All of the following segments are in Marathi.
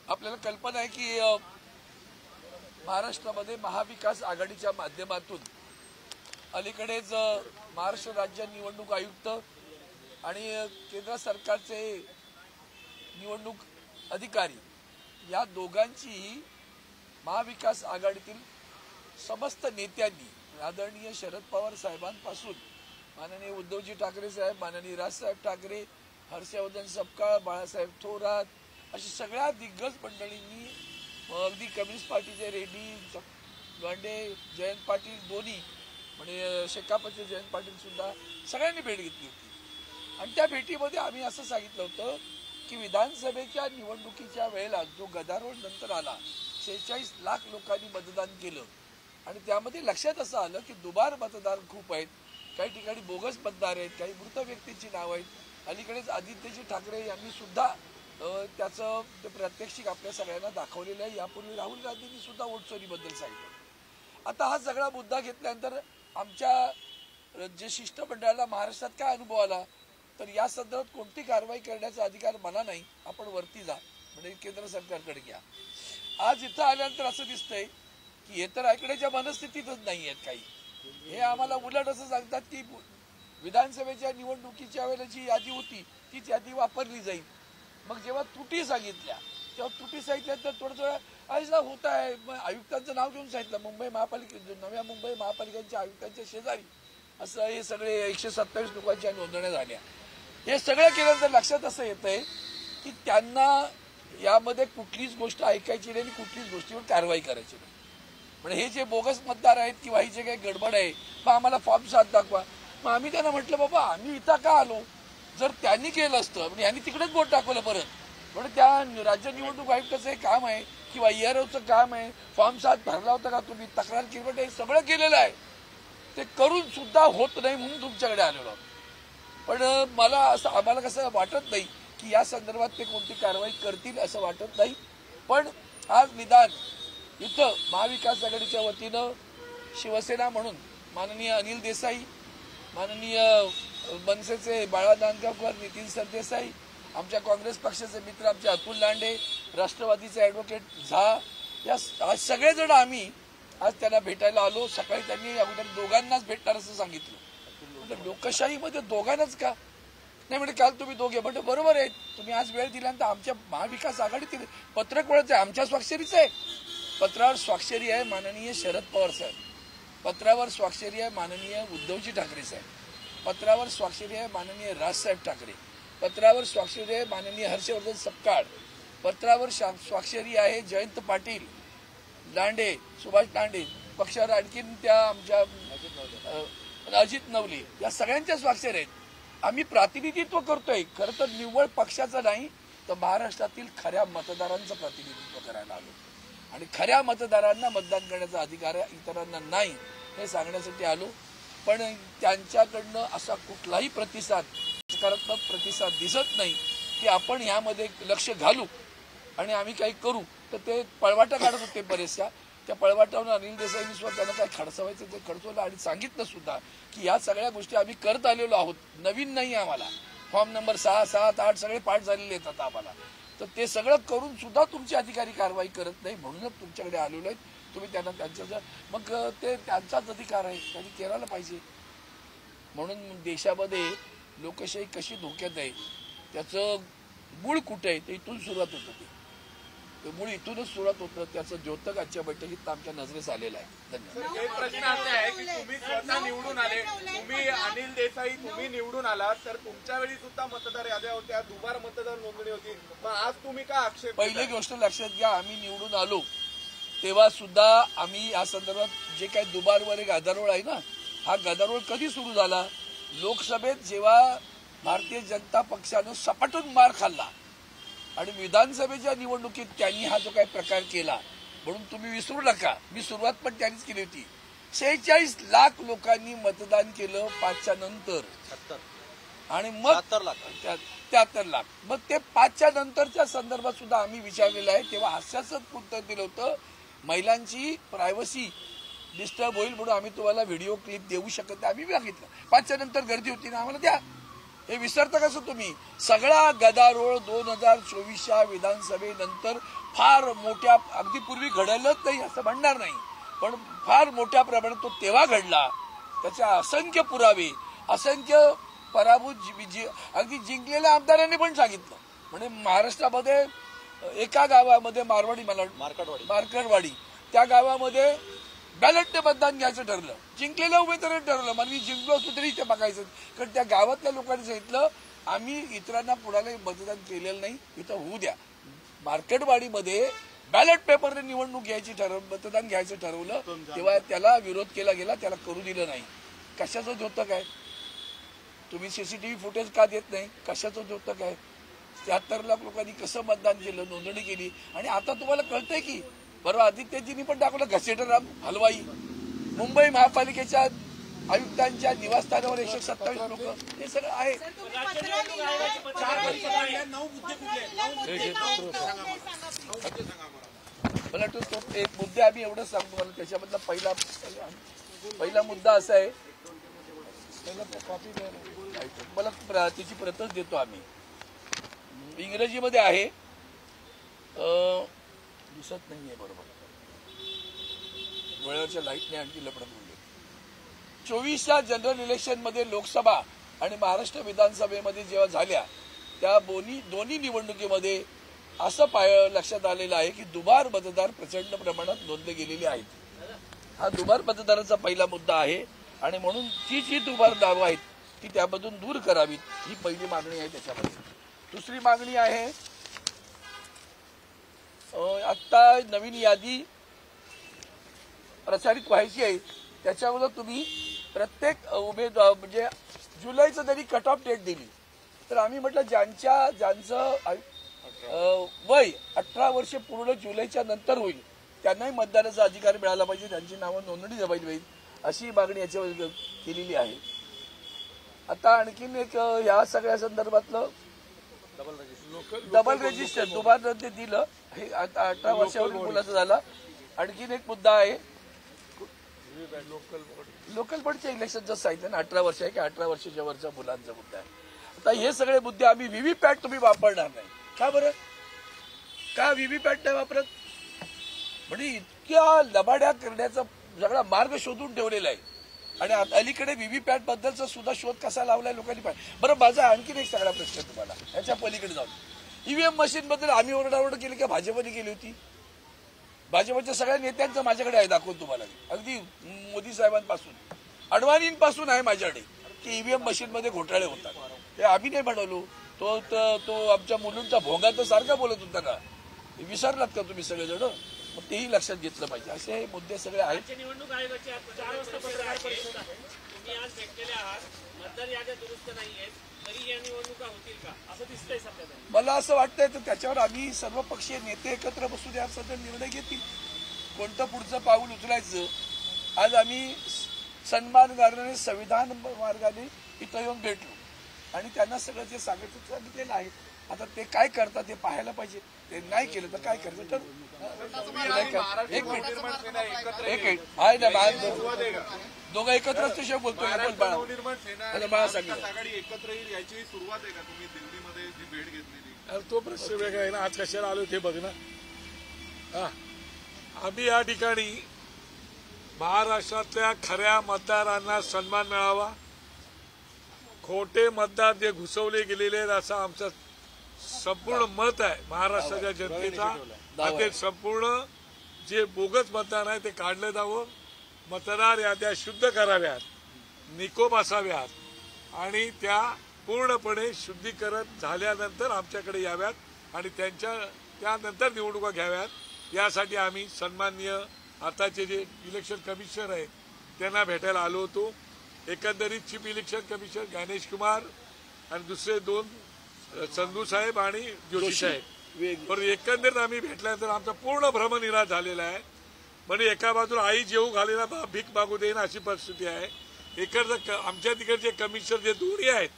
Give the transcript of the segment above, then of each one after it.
आपल्याला कल्पना आहे की महाराष्ट्रामध्ये महाविकास आघाडीच्या माध्यमातून अलीकडेच महाराष्ट्र राज्य निवडणूक आयुक्त आणि केंद्र सरकारचे निवडणूक अधिकारी या दोघांचीही महाविकास आघाडीतील समस्त नेत्यांनी आदरणीय शरद पवार साहेबांपासून माननीय उद्धवजी ठाकरे साहेब, माननीय राजसाहेब ठाकरे, हर्षवर्धन सपकाळ, बाळासाहेब थोरात अशी सगळ्या दिग्गज मंडळींनी अगदी कम्युनिस्ट पार्टीचे रेड्डी गांडे, जयंत पाटील दोन्ही म्हणजे शेकापचे जयंत पाटील सुद्धा सगळ्यांनी भेट घेतली होती। आणि त्या भेटीमध्ये आम्ही असं सांगितलं होतं की विधानसभेच्या निवडणुकीच्या वेळेला जो गदारोळ नंतर आला, 46 लाख लोकांनी मतदान केलं आणि त्यामध्ये लक्षात असं आलं की दुबार मतदार खूप आहेत, काही ठिकाणी बोगस मतदार आहेत, काही मृत व्यक्तींची नाव आहेत। अलीकडेच आदित्यजी ठाकरे यांनी सुद्धा त्याचं प्रात्यक्षिक आपल्या सगळ्यांना दाखवलेलं आहे। यापूर्वी राहुल गांधींनी सुद्धा वोट चोरीबद्दल सांगितलं। आता हा सगळा मुद्दा घेतल्यानंतर आमच्या जे शिष्टमंडळाला महाराष्ट्रात काय अनुभव आला तर या संदर्भात कोणती कारवाई करण्याचा अधिकार मला नाही, आपण वरती जा म्हणजे केंद्र सरकारकडे घ्या। आज इथं आल्यानंतर असं दिसतंय की हे तर ऐकण्याच्या मनस्थितीतच नाही आहेत काही। हे आम्हाला उलट असं सांगतात की विधानसभेच्या निवडणुकीच्या वेळेला जी यादी होती तीच यादी वापरली जाईल। मग जेव्हा त्रुटी सांगितल्या तेव्हा त्रुटी सांगितल्या तर थोडं ऐसा होत आहे। आयुक्तांचं नाव घेऊन सांगितलं, मुंबई महापालिके नव्या मुंबई महापालिकेच्या आयुक्तांच्या शेजारी असं हे सगळे 127 लोकांच्या नोंदण्या झाल्या। हे सगळं केल्यानंतर लक्षात असं येतंय की त्यांना यामध्ये कुठलीच गोष्ट ऐकायची नाही आणि कुठलीच गोष्टीवर कारवाई करायची नाही। म्हणजे हे जे बोगस मतदार आहेत किंवा ही जे काही गडबड आहे मग आम्हाला फॉर्म 7 दाखवा। मग आम्ही त्यांना म्हटलं बाबा आम्ही इथं का आलो, जर त्यांनी केलं असतं म्हणजे यांनी तिकडेच बोट टाकवलं परत। म्हणजे त्या राज्य निवडणूक आयुक्ताचं हे काम आहे किंवा EROचं काम आहे, फॉर्म 7 भरला होता का तुम्ही, तक्रार केली होती, हे सगळं केलेलं आहे, ते करून सुद्धा होत नाही म्हणून तुमच्याकडे आलेलो। पण मला असं आम्हाला कसं वाटत नाही की या संदर्भात ते कोणती कारवाई करतील असं वाटत नाही। पण आज निदान इथं महाविकास आघाडीच्या वतीनं शिवसेना म्हणून माननीय अनिल देसाई, माननीय मनसेचे बाळा नांदगावकर, नितीन सरदेसाई, आमच्या काँग्रेस पक्षाचे मित्र आमचे अतुल लांडे, राष्ट्रवादीचे ॲडव्होकेट झा, या आज सगळेजण आम्ही आज त्यांना भेटायला आलो। सकाळी त्यांनी अगोदर दोघांनाच भेटणार असं सांगितलं। म्हणजे लोकशाहीमध्ये दोघांनाच का नाही, म्हणजे काल तुम्ही दोघे म्हणजे बरोबर आहे, तुम्ही आज वेळ दिल्यानंतर आमच्या महाविकास आघाडीतील पत्रक कोणाचं आहे, आमच्या स्वाक्षरीचं आहे। पत्रावर स्वाक्षरी आहे माननीय शरद पवार साहेब, पत्रावर स्वाक्षरी आहे माननीय उद्धवजी ठाकरे साहेब, पत्रावर स्वाक्षरी आहे माननीय राजसाहेब ठाकरे, पत्रावर स्वाक्षरी आहे माननीय हर्षवर्धन सपकाळ, पत्रावर स्वाक्षरी आहे जयंत पाटील, लांडे, सुभाष लांडे, पक्षावर आणखीन त्या आमच्या अजित नवले, या सगळ्यांच्या स्वाक्षरी आहेत। आम्ही प्रातिनिधित्व करतोय, खरं तर निव्वळ पक्षाचं नाही तर महाराष्ट्रातील खऱ्या मतदारांचं प्रतिनिधित्व करायला आलो आणि खऱ्या मतदारांना मतदान करण्याचा अधिकार आहे, इतरांना नाही हे सांगण्यासाठी आलो। पण त्यांच्याकडनं असा कुठलाही प्रतिसाद, सकारात्मक प्रतिसाद दिसत नाही की आपण यामध्ये लक्ष घालू आणि आम्ही काही करू। तर ते पळवाटा काढत होते बरेचशा, त्या पळवाटावरून अनिल देसाईंनी सुद्धा त्यांना काय खडसवायचं ते खडसवलं आणि सांगितलं सुद्धा की या सगळ्या गोष्टी आम्ही करत आलेलो आहोत, नवीन नाही आम्हाला। फॉर्म नंबर 6, 7, 8 सगळे पाठ झालेले आहेत आम्हाला, तर ते सगळं करून सुद्धा तुमचे अधिकारी कारवाई करत नाही म्हणूनच तुमच्याकडे आलेलो आहेत। तुम्ही त्यांना त्यांच्या मग ते त्यांचाच अधिकार आहे, त्यांनी करायला पाहिजे। म्हणून देशामध्ये लोकशाही कशी धोक्यात आहे, त्याचं मूळ कुठे आहे ते इथून सुरुवात होतं, ते मूळ इथूनच सुरुवात होतं, त्याचं द्योतक आजच्या बैठकीत आमच्या नजरेस आलेलं आहे। धन्यवाद। एक प्रश्न असा आहे की तुम्ही स्वतः निवडून आले, तुम्ही अनिल देसाई तुम्ही निवडून आलात, तर तुमच्या वेळी सुद्धा मतदार याद्या होत्या, दुबार मतदार नोंदणी होती, मग आज तुम्ही काय आक्षेप? पहिली गोष्ट लक्षात घ्या, आम्ही निवडून आलो तेव्हा सुद्धा आम्ही या संदर्भात जे काही दुबारवर एक गदारोळ आहे ना, हा गदारोळ कधी सुरू झाला, लोकसभेत जेव्हा भारतीय जनता पक्षानं सपाटून मार खाल्ला आणि विधानसभेच्या निवडणुकीत त्यांनी हा जो काही प्रकार केला, म्हणून तुम्ही विसरू नका, मी सुरुवात पण त्यांनीच केली होती। 46 लाख लोकांनी मतदान केलं 5च्या नंतर आणि मग 73 लाख, मग ते 5च्या नंतरच्या संदर्भात सुद्धा आम्ही विचारलेलं आहे। तेव्हा हास्यास्पद उत्तर दिलं होतं, महिलांची प्रायव्हसी डिस्टर्ब होईल म्हणून आम्ही तुम्हाला व्हिडिओ क्लिप देऊ शकत नाही, आम्ही मागितलं। 5च्या नंतर गर्दी होती ना, आम्हाला द्या, हे विसरता कसं तुम्ही? सगळा गदारोळ 2024च्या विधानसभेनंतर फार मोठ्या, अगदी पूर्वी घडलंच नाही असं म्हणणार नाही, पण फार मोठ्या प्रमाणात तो तेव्हा घडला. त्याचे असंख्य पुरावे, असंख्य पराभूत अगदी जिंकलेल्या आमदारांनी पण सांगितलं. म्हणजे महाराष्ट्रामध्ये एका गावामध्ये मार्कडवाडी त्या गावामध्ये बॅलेटने मतदान घ्यायचं ठरलं. जिंकलेल्या उमेदवारांनी ठरलं, मला मी जिंकलो असतो तरी ते बघायचं. कारण त्या गावातल्या लोकांनी सांगितलं आम्ही इतरांना कुणालाही मतदान केलेलं नाही, इथं होऊ द्या. मार्केटवाडीमध्ये बॅलेट पेपरने निवडणूक घ्यायची मतदान घ्यायचं ठरवलं, तेव्हा त्याला विरोध केला गेला, त्याला करू दिलं नाही. कशाचं होतं काय? तुम्ही सीसीटीव्ही फुटेज का देत नाही? कशाचं होतं काय? 73 लाख लोकांनी कसं मतदान केलं, नोंदणी केली. आणि आता तुम्हाला कळतंय की बरोबर आदित्यजींनी पण टाकलं घसेटराम हलवाई. मुंबई महापालिकेच्या आयुक्तांच्या निवासस्थानावर 127 लोक, हे सगळं आहे. मला वाटतं तो एक मुद्दे आम्ही एवढंच सांगतो. मला त्याच्यामधला पहिला मुद्दा असा आहे, मला त्याची प्रतच देतो आम्ही, इंग्रजीमध्ये आहे, दिसत नाहीये बरोबर, डोळ्यावरच्या लाईटने आणखी लपडत बोलले. 24च्या जनरल इलेक्शन मध्ये लोकसभा आणि महाराष्ट्र विधानसभेमध्ये जेव्हा झाल्या त्या दोन्ही निवडणुकीमध्ये असं लक्षात आलेलं आहे की दुबार मतदार प्रचंड प्रमाणात नोंदले गेलेले आहेत. हा दुबार मतदाराचा पहिला मुद्दा आहे आणि म्हणून ती जी दुबार दावा आहेत ती त्यामधून दूर करावीत, ही पहिली मागणी आहे. त्याच्यामध्ये दुसरी मागणी आहे, आता नवीन यादी प्रसारित व्हायची आहे, त्याच्यावर तुम्ही प्रत्येक उमेदवार म्हणजे जुलैचं जरी कट ऑफ डेट दिली तर आम्ही म्हटलं ज्यांचं वय 18 वर्ष पूर्ण जुलैच्या नंतर होईल त्यांनाही मतदानाचा अधिकार मिळाला पाहिजे, त्यांची नावं नोंदणी झाली पाहिजे, अशी मागणी याच्यावर केलेली आहे. आता आणखीन एक या सगळ्या संदर्भातलं डबल रजिस्टर दुबार ते दिलं, हे 18 वर्षावरील मुलाचं झालं. आणखीन एक मुद्दा आहे, लोकल बॉडीच्या इलेक्शन जसं सांगितलं ना, 18 वर्ष आहे की 18 वर्षाच्या वरच्या मुलांचा मुद्दा आहे. आता हे सगळे मुद्दे आम्ही व्हीव्हीपॅट तुम्ही वापरणार नाही का बरं? का व्हीव्हीपॅट नाही वापरत? म्हणजे इतक्या लबाड्या करण्याचा सगळा मार्ग शोधून ठेवलेला आहे. आणि अलीकडे व्हीव्हीपॅट बद्दलचा सुद्धा शोध कसा लावलाय लोकांनी पाहिजे. बरं, माझा आणखीन एक सगळा प्रश्न तुम्हाला याच्या पलीकडे जाऊन, ईव्हीएम मशीन बद्दल आम्ही ओरडाओरड केली का भाजपने केली होती? भाजपच्या सगळ्या नेत्यांचं माझ्याकडे आहे, दाखवून तुम्हाला. अगदी मोदी साहेबांपासून अडवाणींपासून आहे माझ्याकडे की ईव्हीएम मशीन मध्ये घोटाळे होतात. ते आम्ही नाही बनवलो, तो आमच्या मुलींचा भोंगा तर सारखा बोलत होता का? विसरलात का तुम्ही सगळेजण? मग तेही लक्षात घेतलं पाहिजे. असे हे मुद्दे सगळे आहेत. निवडणूक आयोगाची 4 वाजता पत्रकार परिषद आहे, तुम्ही आज भेटलेले आहात, मतदार याद्या दुरुस्त नाहीयेत, तरी या निवडणुका होतील का असं दिसतंय सध्या? मला असं वाटतंय तर त्याच्यावर आम्ही सर्वपक्षीय नेते एकत्र बसून या सध्या निर्णय घेतील, कोणतं पुढचं पाऊल उचलायचं. आज आम्ही सन्मान मार्गाने, संविधान मार्गाने इथं येऊन भेटलो आणि त्यांना सगळं जे सांगितलेलं आहे. आता ते काय करतात ते पाहायला पाहिजे. ते नाही केलं तर काय करायचं तर एक मिनिट आहे ना, दोघं एकत्र असल्याशिवाय बोलतोय बाळा सांगितलं. एकत्र येईल याची सुरुवात आहे का? तुम्ही दिल्लीमध्ये जी भेट घेतलेली, तो प्रश्न वेगळा आहे ना. आज कशाला आलो ते बघ ना. आम्ही या ठिकाणी महाराष्ट्रातल्या खऱ्या मतदारांना सन्मान मिळावा, खोटे मतदार जे घुसवले गेलेले आहेत असं आमचं संपूर्ण मत आहे महाराष्ट्राच्या जनतेचा. ते संपूर्ण जे बोगस मतदान आहे ते काढलं जावं, मतदार याद्या शुद्ध कराव्यात, निकोप असाव्यात आणि त्या पूर्णपणे शुद्धीकरण झाल्यानंतर आमच्याकडे याव्यात आणि त्यानंतर निवडणुका घ्याव्यात. यासाठी आम्ही सन्माननीय आताचे जे इलेक्शन कमिशनर आहेत त्यांना भेटायला आलो होतो. एकंदरीत chief election commissioner Ganesh Kumar आणि दुसरे 2 संधू साहेब आणि जोशी साहेब, पण एकंदरीत आम्ही भेटल्यानंतर आमचा पूर्ण भ्रमनिराश झालेला आहे. म्हणजे एका बाजूला आई जेऊ घालेला भीक मागू देईन अशी परिस्थिती आहे. इकडचं आमच्या तिकडचे कमिशनर जे दोन्ही आहेत,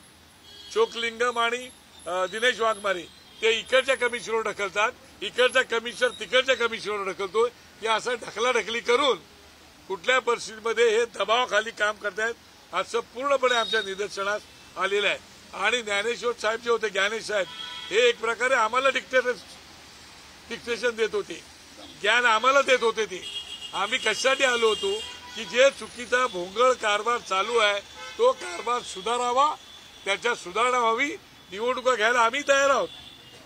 चोकलिंगम आणि दिनेश वाघमारे, ते इकडच्या कमिशनरवर ढकलतात, इकडचा कमिशनर तिकडच्या कमिशनरवर ढकलतो. हे असं ढकलाढकली करून कुठल्या परिस्थितीमध्ये हे दबावाखाली काम करतायत असं पूर्णपणे आमच्या निदर्शनास आलेलं आहे. आणि ज्ञानेश्वर साहेब जे होते, ज्ञानेश साहेब, हे एक प्रकारे आम्हाला डिक्टेशन देत होते, ज्ञान आम्हाला देत होते. ते आम्ही कशासाठी आलो होतो की जे चुकीचा भोंगळ कारभार चालू आहे तो कारभार सुधारावा, त्याच्या सुधारणा व्हावी. निवडणुका घ्यायला आम्ही तयार आहोत,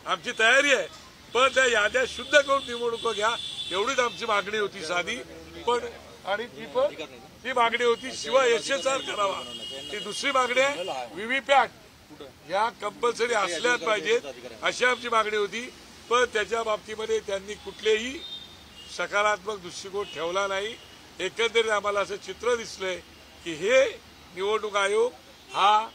आमची तयारी आहे, पण त्या याद्या शुद्ध करून निवडणुका घ्या एवढीच आमची मागणी होती साधी. पण आणि ती मागणी होती, शिवाय SSR करावा. ती दुसरी मागणी आहे, व्हीव्हीपॅट या कंपल्सरी असल्याच पाहिजेत अशी आमची मागणी होती. पण त्याच्या बाबतीमध्ये त्यांनी कुठलेही सकारात्मक दृष्टिकोन ठेवला नाही. एकंदरीत आम्हाला असं चित्र दिसलंय की हे निवडणूक आयोग हा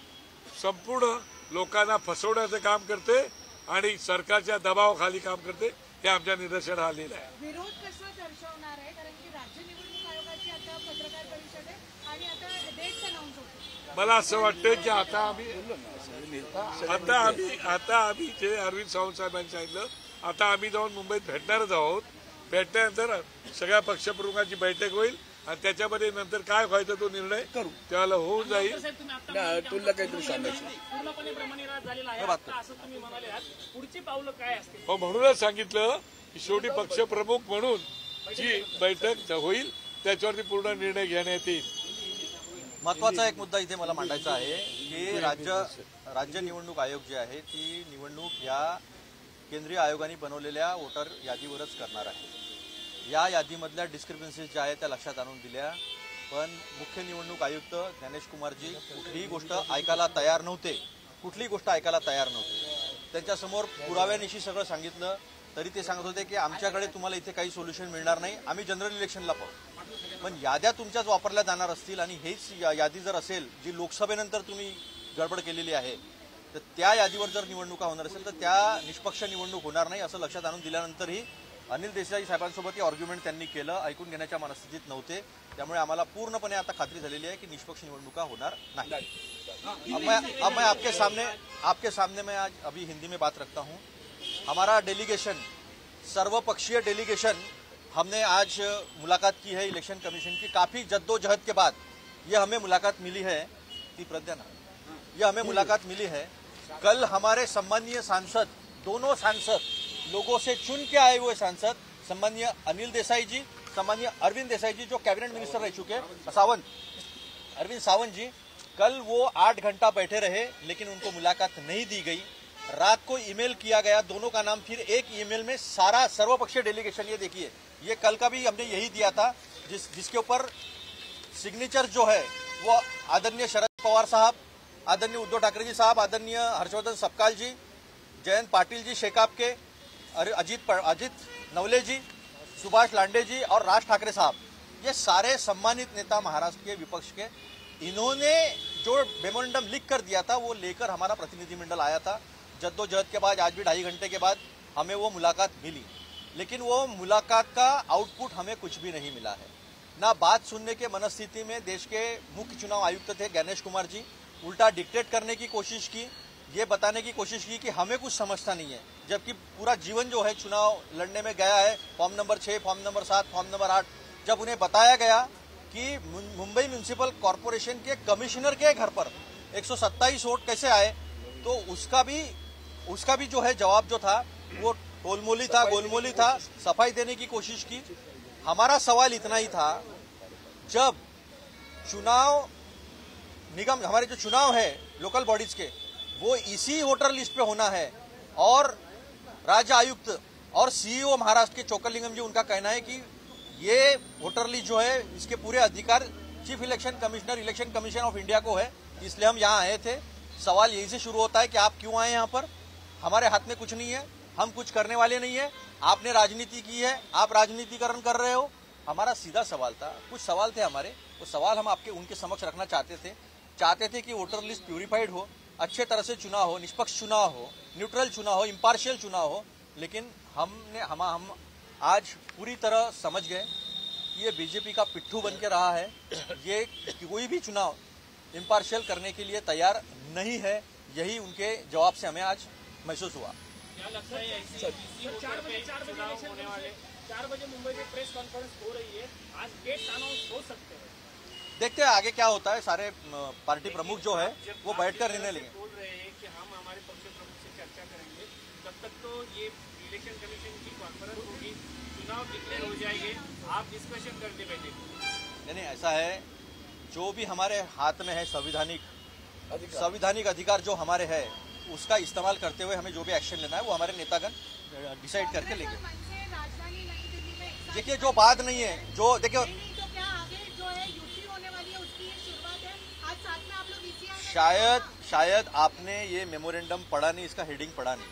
संपूर्ण लोकांना फसवण्याचं काम करते आणि सरकारच्या दबावाखाली काम करते, हे आमच्या निदर्शनास आलेलं आहे. विरोध कसा दर्शवणार आहे, कारण की राज्य निवडणूक आयोगाची आता पत्रकार परिषद आहे आणि आता डेट्स अनाऊन्स होते. मला असं वाटतं की आता आम्ही जे अरविंद सावंत साहेबांनी सांगितलं, आता आम्ही जाऊन मुंबईत भेटणारच आहोत. भेटल्यानंतर सगळ्या पक्षप्रमुखांची बैठक होईल आणि त्याच्यामध्ये नंतर काय व्हायचा तो निर्णय करू, त्याला होऊन जाईल. तुला काहीतरी सांगायचं पूर्णपणे भ्रमनिरास झालेला आहे आता असं तुम्ही म्हणाले आहात, पुढची पावलं काय असतील? म्हणूनच सांगितलं की शेवटी पक्षप्रमुख म्हणून जी बैठक होईल त्याच्यावरती पूर्ण निर्णय घेण्यात येईल. महत्वाचा एक मुद्दा इथे मला मांडायचा आहे की राज्य निवडणूक आयोग जे आहे ती निवडणूक या केंद्रीय आयोगाने बनवलेल्या वोटर यादीवरच करणार आहे. या यादीमधल्या डिस्क्रिपन्सीज ज्या आहेत त्या लक्षात आणून दिल्या, पण मुख्य निवडणूक आयुक्त ज्ञानेश कुमारजी कुठलीही गोष्ट ऐकायला तयार नव्हते. त्यांच्यासमोर पुराव्यानिशी सगळं सांगितलं तरी ते सांगत होते की आमच्याकडे तुम्हाला इथे काही सोल्युशन मिळणार नाही, आम्ही जनरल इलेक्शनला पाहू. पण याद्या तुमच्याच वापरल्या जाणार असतील आणि हेच यादी जर असेल जी लोकसभेनंतर तुम्ही गडबड केलेली आहे, तर त्या यादीवर जर निवडणुका होणार असेल तर त्या निष्पक्ष निवडणूक होणार नाही असं लक्षात आणून दिल्यानंतरही अनिल देसाई साहेबांसोबत हे आर्ग्युमेंट त्यांनी केलं, ऐकून घेण्याच्या मनस्थितीत नव्हते. त्यामुळे आम्हाला पूर्णपणे आता खात्री झालेली आहे की निष्पक्ष निवडणुका होणार नाही. अब मैं आपके सामने मैं आज अभी हिंदी में बात रखता हूं. हमारा डेलीगेशन, सर्वपक्षीय डेलीगेशन, हमने आज मुलाकात की है इलेक्शन कमीशन की. काफी जद्दोजहद के बाद ये हमें मुलाकात मिली है. ये हमें मुलाकात मिली है. कल हमारे सम्मानीय सांसद, दोनों सांसद, लोगों से चुन के आए हुए सांसद, सम्मानीय अनिल देसाई जी, सम्मानीय अरविंद देसाई जी जो कैबिनेट मिनिस्टर रह चुके, अरविंद सावंत जी, कल वो 8 घंटा बैठे रहे लेकिन उनको मुलाकात नहीं दी गई. रात को ईमेल किया गया, दोनों का नाम, फिर एक ईमेल में सारा सर्वपक्षीय डेलीगेशन, ये देखिए, ये कल का भी हमने यही दिया था, जिसके ऊपर सिग्नेचर जो है वो आदरणीय शरद पवार साहब, आदरणीय उद्धव ठाकरे जी साहब, आदरणीय हर्षवर्धन सपकाल जी, जयंत पाटिल जी शेकाप के, अजित नवले जी, सुभाष लांडे जी और राज ठाकरे साहब, ये सारे सम्मानित नेता महाराष्ट्र के विपक्ष के, इन्होंने जो मेमोरेंडम लिख कर दिया था वो लेकर हमारा प्रतिनिधिमंडल आया था. जद्दोजहद के बाद आज भी 2.5 घंटे के बाद हमें वो मुलाकात मिली, लेकिन वो मुलाकात का आउटपुट हमें कुछ भी नहीं मिला है. ना बात सुनने के मनस्थिति में देश के मुख्य चुनाव आयुक्त थे ज्ञानेश कुमार जी, उल्टा डिक्टेट करने की कोशिश की, ये बताने की कोशिश की कि हमें कुछ समझता नहीं है, जबकि पूरा जीवन जो है चुनाव लड़ने में गया है. Form number 6, form number 7, form number 8, जब उन्हें बताया गया कि मुंबई म्युनिसिपल कॉरपोरेशन के कमिश्नर के घर पर 127 वोट कैसे आए, तो उसका भी जो है जवाब जो था वो गोलमोली था, सफाई देने की कोशिश की. हमारा सवाल इतना ही था, जब चुनाव निगम, हमारे जो चुनाव है लोकल बॉडीज के, वो इसी वोटर लिस्ट पे होना है, और राज्य आयुक्त और सीईओ महाराष्ट्र के चोक्कलिंगम जी, उनका कहना है कि ये वोटर लिस्ट जो है इसके पूरे अधिकार chief election commissioner, election commission of India को है, इसलिए हम यहाँ आए थे. सवाल यहीं से शुरू होता है कि आप क्यों आए यहाँ पर, हमारे हाथ में कुछ नहीं है, हम कुछ करने वाले नहीं है, आपने राजनीति की है, आप राजनीतिकरण कर रहे हो. हमारा सीधा सवाल था, कुछ सवाल थे हमारे, वो सवाल हम उनके समक्ष रखना चाहते थे कि वोटर लिस्ट प्यूरिफाइड हो, अच्छे तरह से चुनाव हो, निष्पक्ष चुनाव हो, न्यूट्रल चुनाव हो, इम्पार्शियल चुनाव हो. लेकिन हम आज पूरी तरह समझ गए कि ये बीजेपी का पिट्ठू बन के रहा है. ये कोई भी चुनाव इम्पार्शियल करने के लिए तैयार नहीं है. यही उनके जवाब से हमें आज महसूस हुआ. क्या लगता है ऐसी 4 बजे मुंबई में प्रेस कॉन्फ्रेंस हो रही है, आज डेट्स अनाउंस हो सकते हैं? देखते हैं आगे क्या होता है। सारे पार्टी प्रमुख जो है वो बैठकर निर्णय लेंगे। बोल रहे हैं कि हम हमारे पक्ष प्रमुख से चर्चा करेंगे, तब तक तो ये इलेक्शन कमीशन की कॉन्फ्रेंस होगी, चुनाव डिक्लेयर हो जाएंगे, आप डिस्कशन करते बैठेंगे। नहीं, ऐसा है, जो भी हमारे हाथ में है संवैधानिक अधिकार जो हमारे है, उसका इस्तेमाल करते हुए हमें जो भी एक्शन लेना है वो हमारे नेतागण डिसाइड करके लेंगे। राजधानी नई दिल्ली में एक साथ देखिए, जो बात नहीं है, जो देखिए, नहीं तो क्या आगे जो है यूपी होने वाली है उसकी ये शुरुआत है। आज साथ में आप लोग ECI में शायद आपने ये मेमोरेंडम पढ़ा नहीं, इसका हेडिंग पढ़ा नहीं।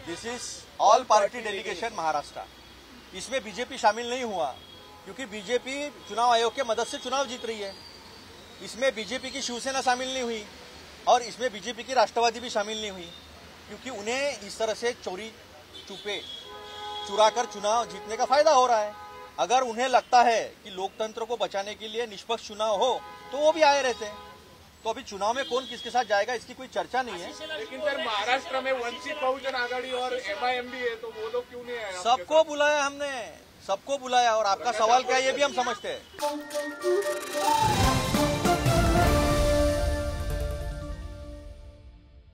This is all party delegation Maharashtra. इसमें बीजेपी शामिल नहीं हुआ क्योंकि बीजेपी चुनाव आयोग के मदद से चुनाव जीत रही है। इसमें बीजेपी की शिवसेना शामिल नहीं हुई और इसमें बीजेपी की राष्ट्रवादी भी शामिल नहीं हुई क्योंकि उन्हें इस तरह से चोरी चुपे चुरा कर चुनाव जीतने का फायदा हो रहा है। अगर उन्हें लगता है कि लोकतंत्र को बचाने के लिए निष्पक्ष चुनाव हो तो वो भी आए रहते हैं। तो अभी चुनाव में कौन किसके साथ जाएगा इसकी कोई चर्चा नहीं है। लेकिन सर महाराष्ट्र में वंचित बहुजन आघाड़ी और MIM भी है, तो वो लोग क्यों नहीं आए? सबको बुलाया हमने, सबको बुलाया, और आपका सवाल क्या है ये भी हम समझते हैं।